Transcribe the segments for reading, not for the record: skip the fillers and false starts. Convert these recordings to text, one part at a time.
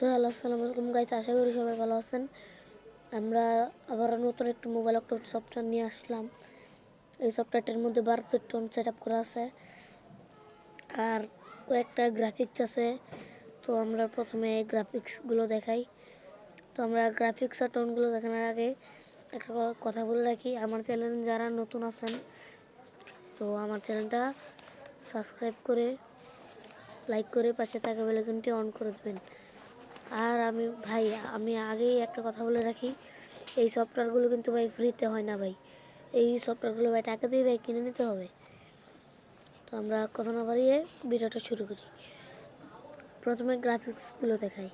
Hello আসসালামু আলাইকুম guys, আশা করি সবাই ভালো আছেন। আমরা আবার নতুন একটা মোবাইল অক্টোড সফটওয়্যার নিয়ে আসলাম। এই সফটওয়্যারটার মধ্যে 12 টোন সেট আপ করা আছে আর কয়েকটা গ্রাফিক্স আছে। তো আমরা প্রথমে গ্রাফিক্সগুলো দেখাই। তো আমরা গ্রাফিক্স আর টোনগুলো দেখানোর আগে একটা কথা বলে রাখি, আমার চ্যানেল যারা নতুন আছেন তো আমার চ্যানেলটা সাবস্ক্রাইব করে লাইক করে পাশে থাকা বেল আইকনটি অন করে দেবেন। আর আমি আগেই একটা কথা বলে রাখি, এই সফটওয়্যারগুলো কিন্তু ভাই ফ্রিতে হয় না ভাই। এই সফটওয়্যারগুলো ভাই টাকা দিয়ে ভাই কিনে নিতে হবে। তো আমরা কথা না বাড়িয়ে ভিডিওটা শুরু করি। প্রথমে গ্রাফিক্সগুলো দেখাই।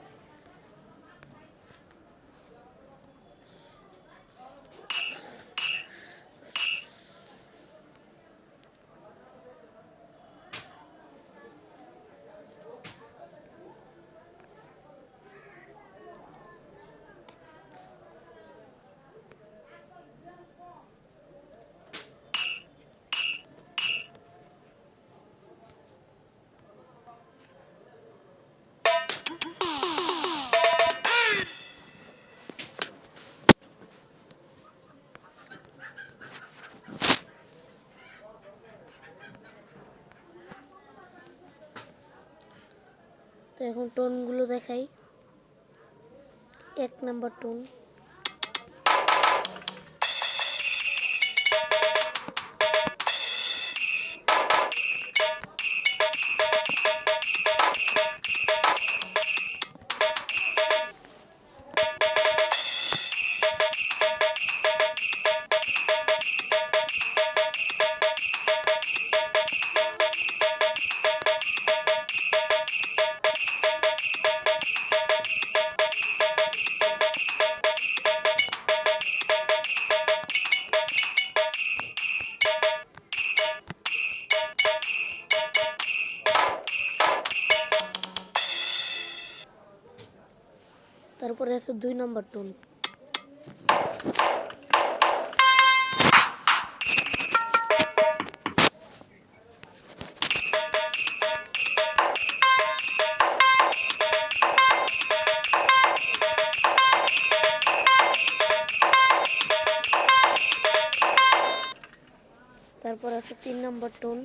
তো এখন টোনগুলো দেখাই। 1 নাম্বার টোন, তারপরে আছে 2 নাম্বার টোন, তারপর আছে 3 নাম্বার টোন,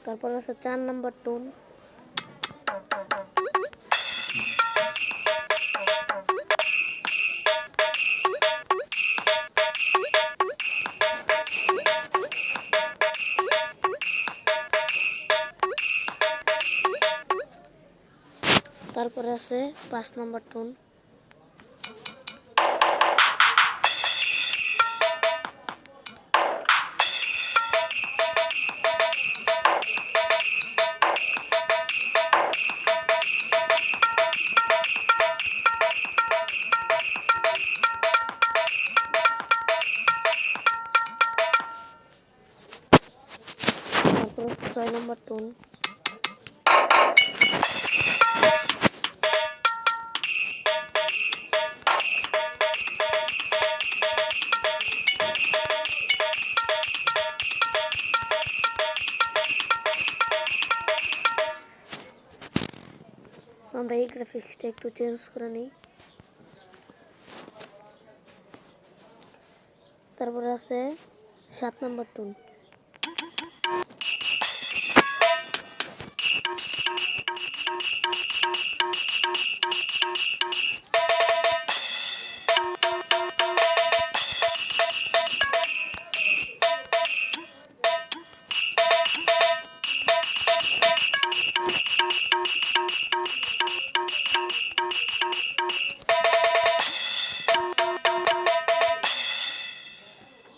তারপর আছে 4 নাম্বার টোন, তারপরে আছে 5 নাম্বার টোন, তারপর আছে 6 নাম্বার টোন, আমরা এই গ্রাফিক্সটা একটু চেঞ্জ করে নিই। তারপরে আছে 7 নাম্বার টোন,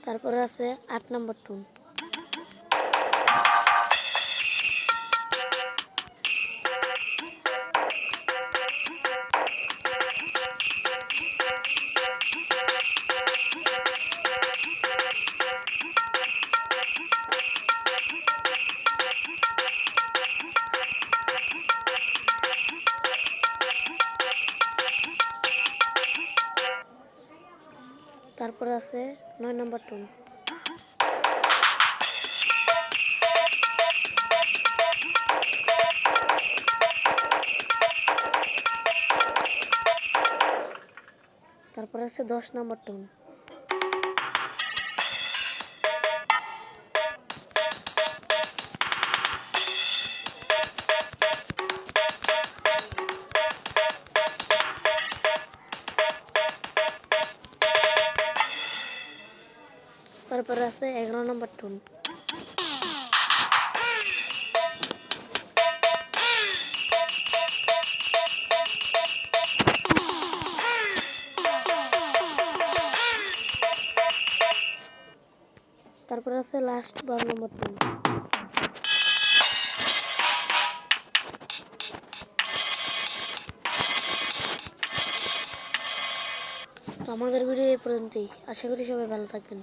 তারপরে আছে 8 নাম্বার টোন, তারপরে আছে 9 নম্বর টোন। তারপরে আছে 10 নম্বর টোন। তারপরে আছে 11 নম্বর টোন। তারপরে আছে লাস্ট 12 নম্বর টোন। তো আমাদের ভিডিও এই পর্যন্তই। আশা করি সবাই ভালো থাকবেন।